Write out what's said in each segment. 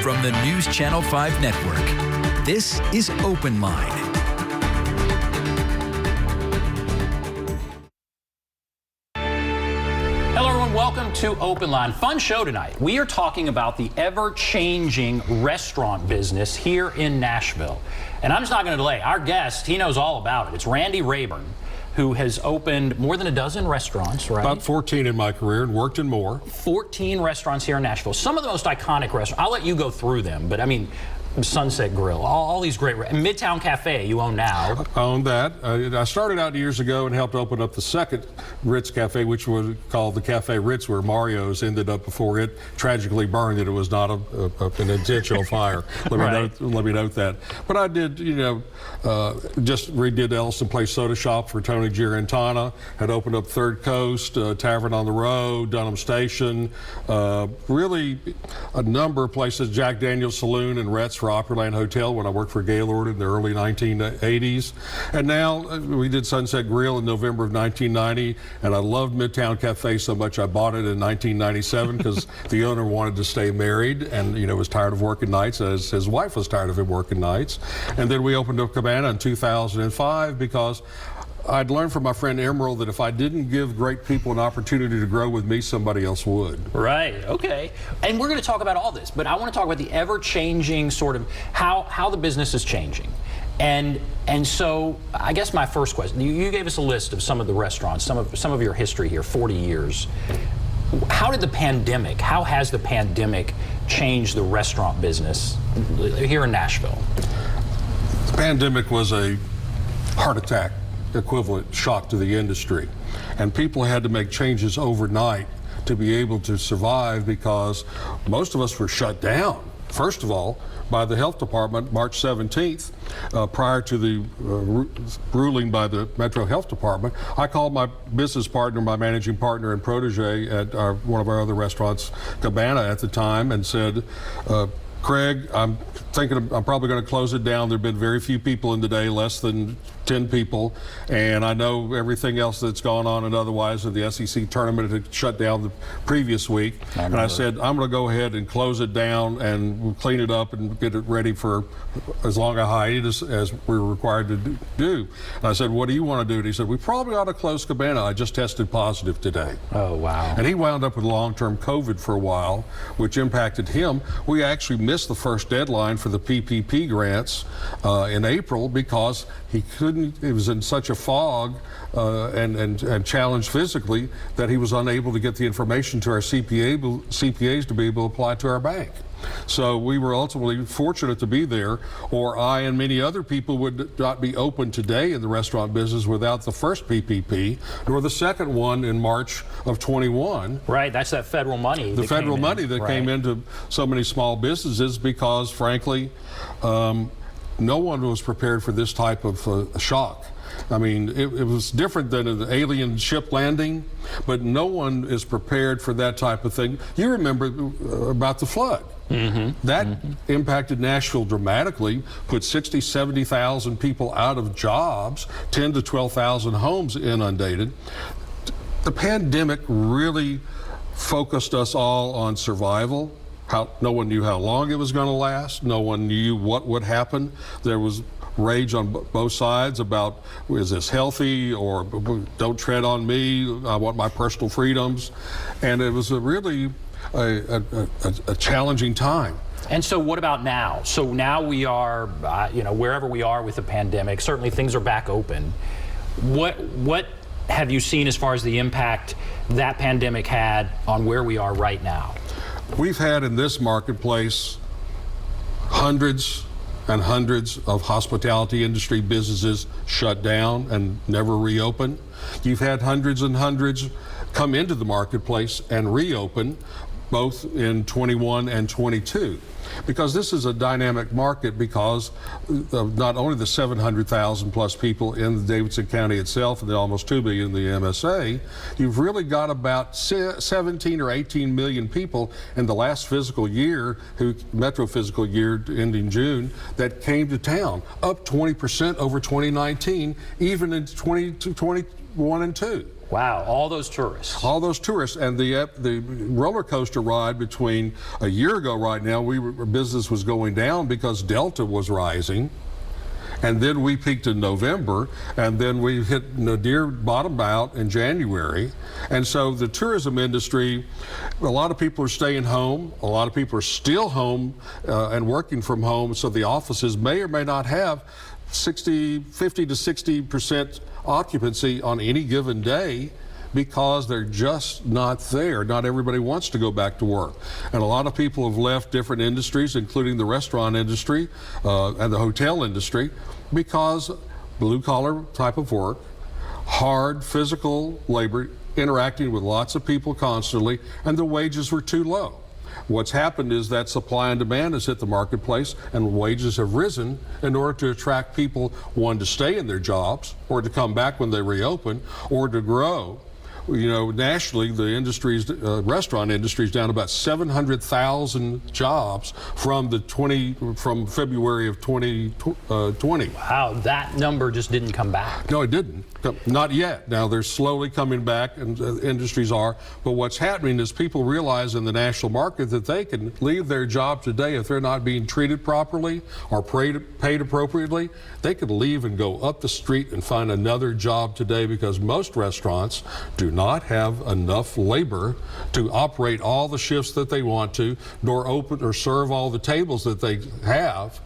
from the News Channel 5 Network, this is OpenLine. Hello everyone, welcome to OpenLine. Fun show tonight. We are talking about the ever-changing restaurant business here in Nashville. And I'm just not going to delay. Our guest, he knows all about it. It's Randy Rayburn, who has opened more than a dozen restaurants, right? About 14 in my career and worked in more. 14 restaurants here in Nashville. Some of the most iconic restaurants. I'll let you go through them, but I mean, Sunset Grill, all these great, Midtown Café you own now. I own that. I started out years ago and helped open up the second Ritz Cafe, which was called the Cafe Ritz, where Mario's ended up before it tragically burned. It was not an intentional fire. Let me note that. But I did, just redid Ellison Place Soda Shop for Tony Girantana. Had opened up Third Coast, Tavern on the Road, Dunham Station. Really a number of places. Jack Daniel's Saloon and Rhett's for OpenLine Hotel when I worked for Gaylord in the early 1980s. And now we did Sunset Grill in November of 1990, and I loved Midtown Café so much I bought it in 1997 because the owner wanted to stay married and was tired of working nights, as his wife was tired of him working nights. And then we opened up Cabana in 2005 because I'd learned from my friend Emerald that if I didn't give great people an opportunity to grow with me, somebody else would. Right, okay. And we're going to talk about all this, but I want to talk about the ever-changing sort of how the business is changing. And so I guess my first question, you gave us a list of some of the restaurants, some of your history here, 40 years. How has the pandemic changed the restaurant business here in Nashville? The pandemic was a heart attack equivalent shock to the industry, and people had to make changes overnight to be able to survive because most of us were shut down. First of all, by the health department, March 17th, prior to the ruling by the Metro Health Department, I called my business partner, my managing partner and protege at one of our other restaurants, Cabana at the time, and said, Craig, I'm thinking I'm probably going to close it down. There have been very few people in today, less than 10 people, and I know everything else that's gone on and otherwise. The SEC tournament had shut down the previous week, and I said, I'm going to go ahead and close it down and we'll clean it up and get it ready for as long a hiatus as we're required to do. And I said, what do you want to do? And he said, we probably ought to close Cabana. I just tested positive today. Oh, wow. And he wound up with long-term COVID for a while, which impacted him. We actually missed the first deadline for the PPP grants in April because he couldn't. He was in such a fog and challenged physically that he was unable to get the information to our CPAs to be able to apply to our bank. So we were ultimately fortunate to be there, or I and many other people would not be open today in the restaurant business without the first PPP, nor the second one in March of 21. Right, that's that federal money. The federal money that came into so many small businesses because, frankly, no one was prepared for this type of shock. I mean, it was different than an alien ship landing, but no one is prepared for that type of thing. You remember about the flood. That impacted Nashville dramatically, put 60,000, 70,000 people out of jobs, 10 to 12,000 homes inundated. The pandemic really focused us all on survival. No one knew how long it was going to last. No one knew what would happen. There was rage on both sides about, is this healthy, or don't tread on me, I want my personal freedoms. And it was really a challenging time. And so what about now? So now we are, wherever we are with the pandemic, certainly things are back open. What have you seen as far as the impact that pandemic had on where we are right now? We've had in this marketplace hundreds and hundreds of hospitality industry businesses shut down and never reopen. You've had hundreds and hundreds come into the marketplace and reopen, both in 21 and 22. Because this is a dynamic market because of not only the 700,000 plus people in the Davidson County itself and the almost 2 million in the MSA, you've really got about 17 or 18 million people in the last fiscal year, Metro fiscal year ending June, that came to town, up 20% over 2019, even in 2021 and 2. Wow, all those tourists. All those tourists, and the roller coaster ride between a year ago right now, business was going down because Delta was rising. And then we peaked in November, and then we hit near bottom out in January. And so the tourism industry, a lot of people are staying home. A lot of people are still home and working from home. So the offices may or may not have 50 to 60% occupancy on any given day, because they're just not there. Not everybody wants to go back to work. And a lot of people have left different industries, including the restaurant industry and the hotel industry, because blue-collar type of work, hard physical labor, interacting with lots of people constantly, and the wages were too low. What's happened is that supply and demand has hit the marketplace, and wages have risen in order to attract people, one, to stay in their jobs, or to come back when they reopen, or to grow. You know, nationally, the restaurant industry is down about 700,000 jobs from February of 2020. Wow, that number just didn't come back. No, it didn't. Not yet. Now they're slowly coming back, and industries are. But what's happening is people realize in the national market that they can leave their job today if they're not being treated properly or paid appropriately. They could leave and go up the street and find another job today, because most restaurants do not have enough labor to operate all the shifts that they want to, nor open or serve all the tables that they have,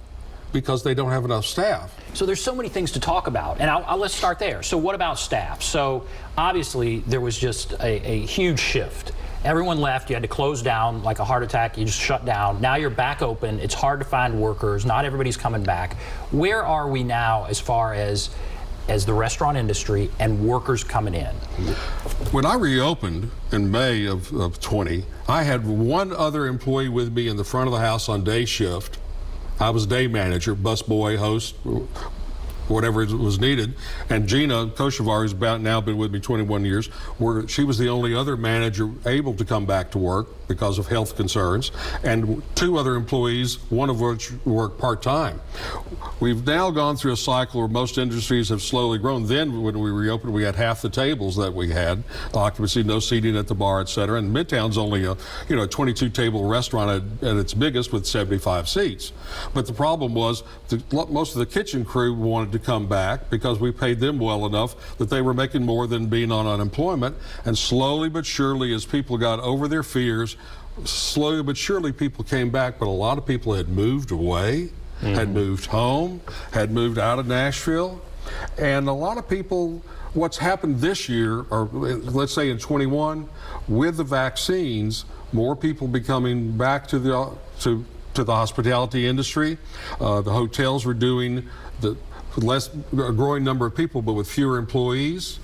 because they don't have enough staff. So there's so many things to talk about, and let's start there. So what about staff? So obviously there was just a huge shift. Everyone left, you had to close down like a heart attack, you just shut down. Now you're back open, it's hard to find workers, not everybody's coming back. Where are we now as far as the restaurant industry and workers coming in? When I reopened in May of 20, I had one other employee with me in the front of the house on day shift. I was day manager, busboy, host, whatever was needed. And Gina Koshevar, who's now been with me 21 years, she was the only other manager able to come back to work because of health concerns, and two other employees, one of which work part-time. We've now gone through a cycle where most industries have slowly grown. Then when we reopened, we had half the tables that we had, occupancy, no seating at the bar, et cetera. And Midtown's only a 22-table restaurant at its biggest with 75 seats. But the problem was most of the kitchen crew wanted to come back because we paid them well enough that they were making more than being on unemployment. And slowly but surely, as people got over their fears, slowly but surely people came back. But a lot of people had moved away, had moved home, had moved out of Nashville. And a lot of people, what's happened this year, or let's say in 21, with the vaccines, more people becoming back to the hospitality industry. The hotels were doing a growing number of people, but with fewer employees,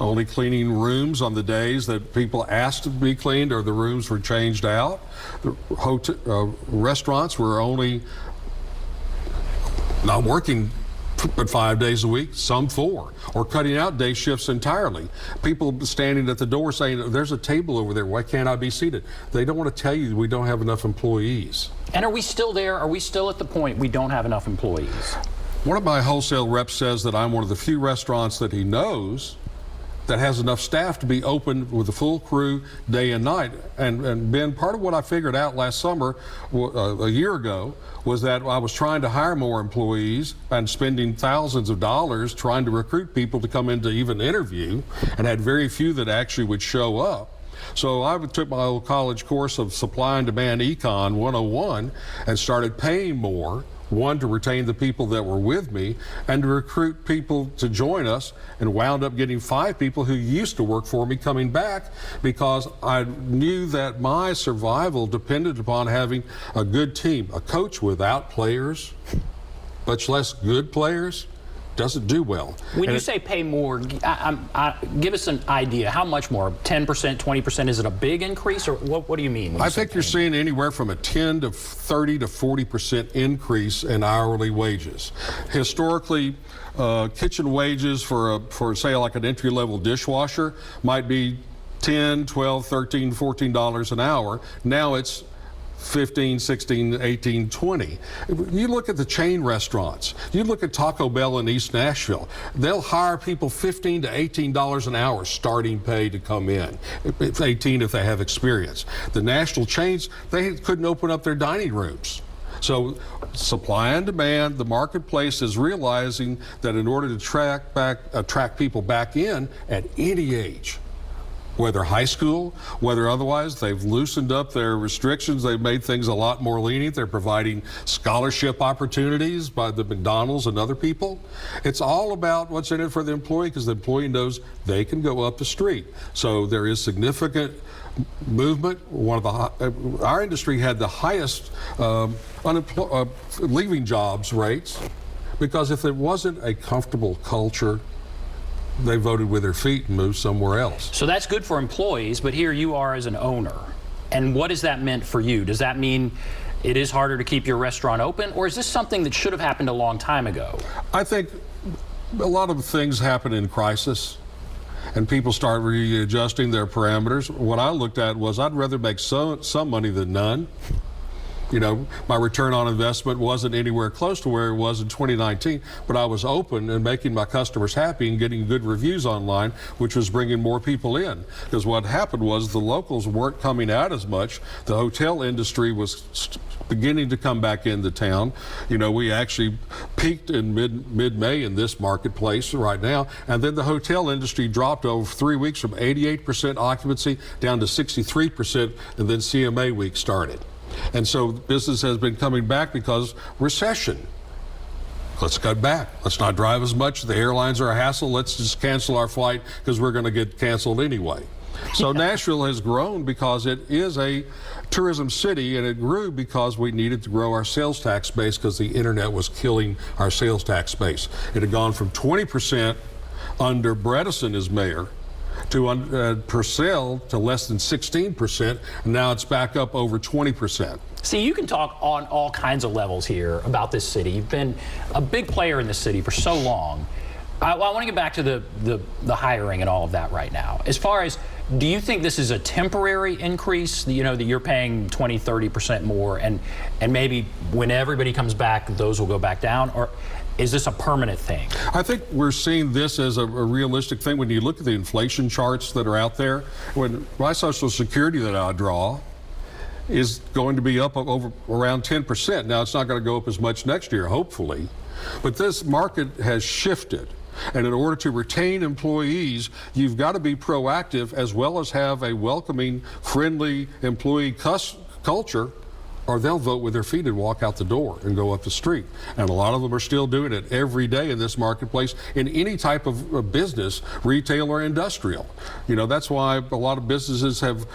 only cleaning rooms on the days that people asked to be cleaned or the rooms were changed out. The restaurants were only not working but 5 days a week, some 4, or cutting out day shifts entirely. People standing at the door saying, there's a table over there, why can't I be seated? They don't want to tell you we don't have enough employees. And are we still there? Are we still at the point we don't have enough employees? One of my wholesale reps says that I'm one of the few restaurants that he knows that has enough staff to be open with a full crew day and night. And Ben, part of what I figured out last summer, a year ago, was that I was trying to hire more employees and spending thousands of dollars trying to recruit people to come in to even interview, and had very few that actually would show up. So I took my old college course of Supply and Demand Econ 101 and started paying more, one, to retain the people that were with me, and to recruit people to join us, and wound up getting 5 people who used to work for me coming back, because I knew that my survival depended upon having a good team. A coach without players, much less good players, doesn't do well. When you say pay more, give us an idea. How much more? 10%, 20%? Is it a big increase, or what do you mean? I think you're seeing anywhere from a 10 to 30 to 40% increase in hourly wages. Historically, kitchen wages for say like an entry-level dishwasher might be $10, $12, $13, $14 an hour. Now it's 15, 16, 18, 20. You look at the chain restaurants. You look at Taco Bell in East Nashville. They'll hire people $15 to $18 an hour starting pay to come in. It's 18 if they have experience. The national chains, they couldn't open up their dining rooms. So supply and demand, the marketplace is realizing that in order to attract people back in at any age, whether high school, whether otherwise, they've loosened up their restrictions. They've made things a lot more lenient. They're providing scholarship opportunities by the McDonald's and other people. It's all about what's in it for the employee, because the employee knows they can go up the street. So there is significant movement. Our industry had the highest leaving jobs rates, because if it wasn't a comfortable culture, they voted with their feet and moved somewhere else. So that's good for employees, but here you are as an owner. And what has that meant for you? Does that mean it is harder to keep your restaurant open, or is this something that should have happened a long time ago? I think a lot of things happen in crisis, and people start readjusting their parameters. What I looked at was I'd rather make some money than none. You know, my return on investment wasn't anywhere close to where it was in 2019, but I was open and making my customers happy and getting good reviews online, which was bringing more people in. Because what happened was the locals weren't coming out as much. The hotel industry was beginning to come back into town. You know, we actually peaked in mid-May in this marketplace right now, and then the hotel industry dropped over 3 weeks from 88% occupancy down to 63%, and then CMA week started. And so business has been coming back because recession. Let's cut back. Let's not drive as much. The airlines are a hassle. Let's just cancel our flight because we're going to get canceled anyway. So Nashville has grown because it is a tourism city, and it grew because we needed to grow our sales tax base because the internet was killing our sales tax base. It had gone from 20% under Bredesen as mayor to Purcell to less than 16%, and now it's back up over 20%. See, you can talk on all kinds of levels here about this city. You've been a big player in this city for so long. I want to get back to the hiring and all of that right now. As far as, do you think this is a temporary increase, you know, that you're paying 20, 30% more, and maybe when everybody comes back, those will go back down? Or is this a permanent thing? I think we're seeing this as a realistic thing. When you look at the inflation charts that are out there, when my Social Security that I draw is going to be up over around 10%. Now, it's not going to go up as much next year, hopefully, but this market has shifted. And in order to retain employees, you've got to be proactive as well as have a welcoming, friendly employee culture, or they'll vote with their feet and walk out the door and go up the street. And a lot of them are still doing it every day in this marketplace in any type of business, retail or industrial. You know, that's why a lot of businesses have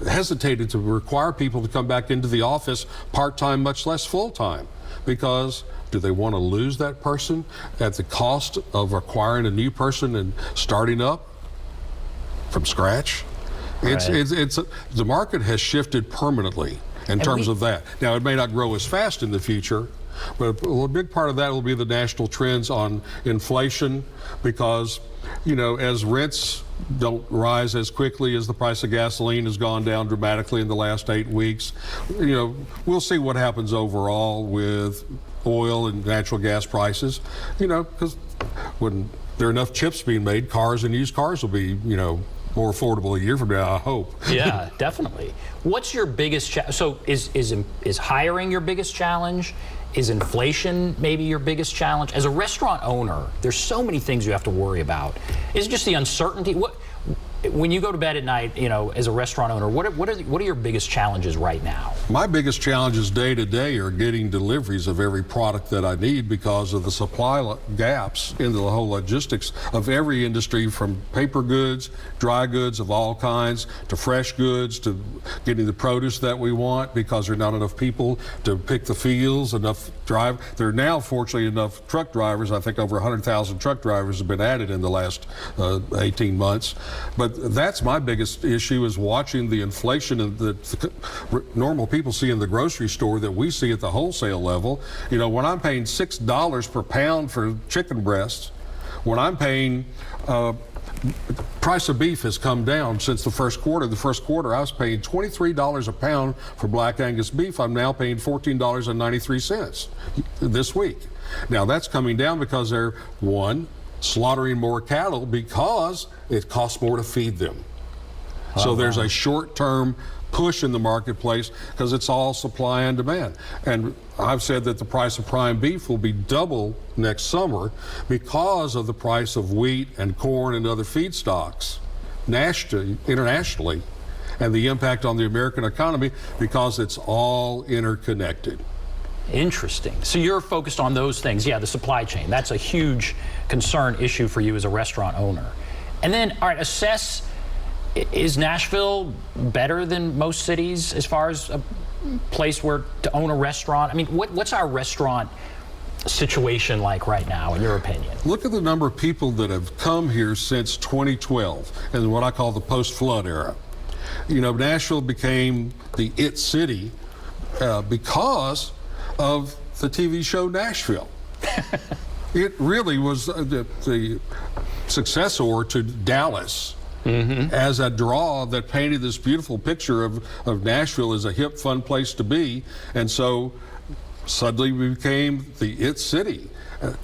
hesitated to require people to come back into the office part-time, much less full-time, because do they want to lose that person at the cost of acquiring a new person and starting up from scratch? Right. The market has shifted permanently in terms of that. Now, it may not grow as fast in the future, but a big part of that will be the national trends on inflation, because, you know, as rents don't rise as quickly as the price of gasoline has gone down dramatically in the last 8 weeks, you know, we'll see what happens overall with oil and natural gas prices, you know, because when there are enough chips being made, cars and used cars will be, you know, more affordable a year from now, I hope. Yeah, definitely. What's your biggest challenge? So is hiring your biggest challenge? Is inflation maybe your biggest challenge? As a restaurant owner, there's so many things you have to worry about. Is it just the uncertainty? When you go to bed at night, you know, as a restaurant owner, what are your biggest challenges right now? My biggest challenges day to day are getting deliveries of every product that I need because of the supply gaps in the whole logistics of every industry, from paper goods, dry goods of all kinds, to fresh goods, to getting the produce that we want, because there are not enough people to pick the fields, enough drive. There are now, fortunately, enough truck drivers. I think over 100,000 truck drivers have been added in the last 18 months. But that's my biggest issue, is watching the inflation that normal people see in the grocery store that we see at the wholesale level. You know, when I'm paying $6 per pound for chicken breasts, when I'm paying price of beef has come down since the first quarter. The first quarter, I was paying $23 a pound for Black Angus beef. I'm now paying $14.93 this week. Now, that's coming down because they're, one, slaughtering more cattle because it costs more to feed them. So there's a short-term push in the marketplace because it's all supply and demand. And I've said that the price of prime beef will be double next summer because of the price of wheat and corn and other feedstocks internationally, and the impact on the American economy because it's all interconnected. Interesting. So you're focused on those things. Yeah, the supply chain. That's a huge concern issue for you as a restaurant owner. And then, all right, assess, is Nashville better than most cities as far as a place where to own a restaurant? I mean, what's our restaurant situation like right now, in your opinion? Look at the number of people that have come here since 2012 and what I call the post-flood era. You know, Nashville became the it city because of the TV show Nashville. It really was the successor to Dallas. As a draw that painted this beautiful picture of Nashville as a hip, fun place to be. And so suddenly we became the it city.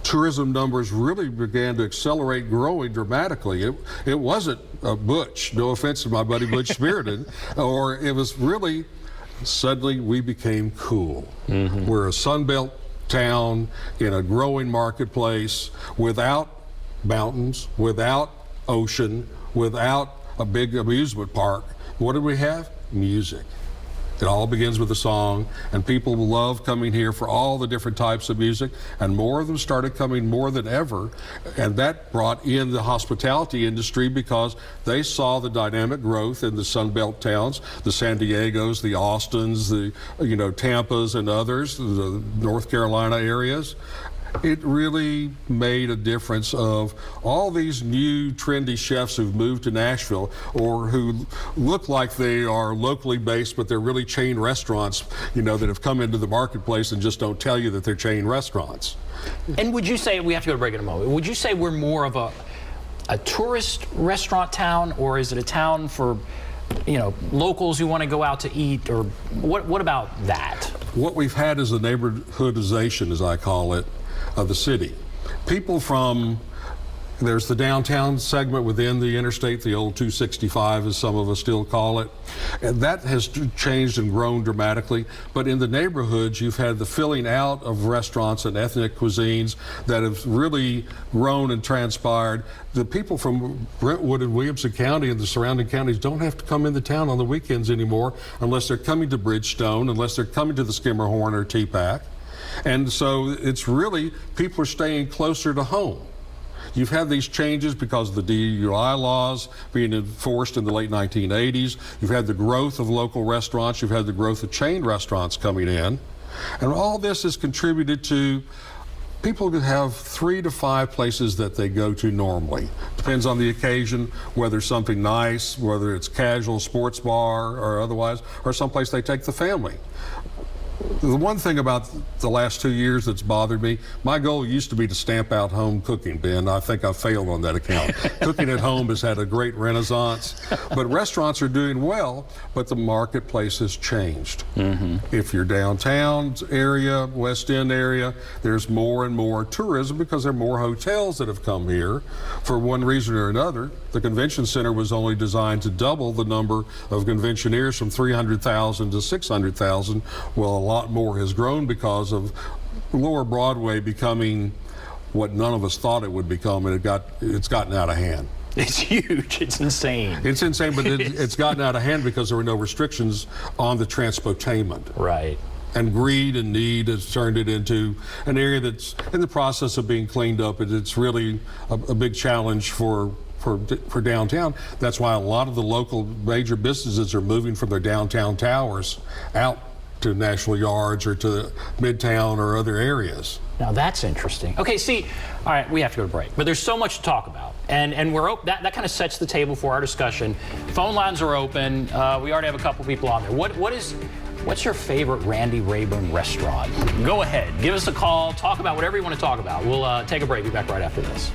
Tourism numbers really began to accelerate, growing dramatically. It wasn't Butch, no offense to my buddy Butch Spirited, or it was really, suddenly we became cool. We're a Sunbelt town in a growing marketplace without mountains, without ocean, without a big amusement park. What do we have? Music. It all begins with a song, and people love coming here for all the different types of music, and more of them started coming more than ever, and that brought in the hospitality industry because they saw the dynamic growth in the Sunbelt towns, the San Diegos, the Austins, the Tampas and others, the North Carolina areas. It really made a difference of all these new trendy chefs who've moved to Nashville or who look like they are locally based, but they're really chain restaurants, that have come into the marketplace and just don't tell you that they're chain restaurants. And would you say, we have to go to break in a moment, would you say we're more of a tourist restaurant town, or is it a town for locals who want to go out to eat, or what about that? What we've had is the neighborhoodization, as I call it, of the city. People there's the downtown segment within the interstate, the old 265 as some of us still call it, and that has changed and grown dramatically. But in the neighborhoods, you've had the filling out of restaurants and ethnic cuisines that have really grown and transpired. The people from Brentwood and Williamson County and the surrounding counties don't have to come into town on the weekends anymore unless they're coming to Bridgestone, unless they're coming to the Skimmerhorn or T-Pack. And so it's really, people are staying closer to home. You've had these changes because of the DUI laws being enforced in the late 1980s. You've had the growth of local restaurants. You've had the growth of chain restaurants coming in. And all this has contributed to people who have 3 to 5 places that they go to normally. Depends on the occasion, whether something nice, whether it's casual sports bar or otherwise, or someplace they take the family. The one thing about the last 2 years that's bothered me, my goal used to be to stamp out home cooking, Ben. I think I failed on that account. Cooking at home has had a great renaissance, but restaurants are doing well, but the marketplace has changed. If you're downtown area, West End area, there's more and more tourism because there are more hotels that have come here for one reason or another. The convention center was only designed to double the number of conventioneers from 300,000 to 600,000. Well, a lot more has grown because of Lower Broadway becoming what none of us thought it would become, and it's gotten out of hand. It's huge. It's insane. It's insane, but it's gotten out of hand because there were no restrictions on the transportainment. Right. And greed and need has turned it into an area that's in the process of being cleaned up, and it's really a big challenge for downtown. That's why a lot of the local major businesses are moving from their downtown towers out to National Yards or to Midtown or other areas. Now that's interesting. Okay, see, all right, we have to go to break, but there's so much to talk about, and that kind of sets the table for our discussion. Phone lines are open. We already have a couple people on there. What's your favorite Randy Rayburn restaurant? Go ahead, give us a call, talk about whatever you want to talk about. We'll take a break. Be back right after this.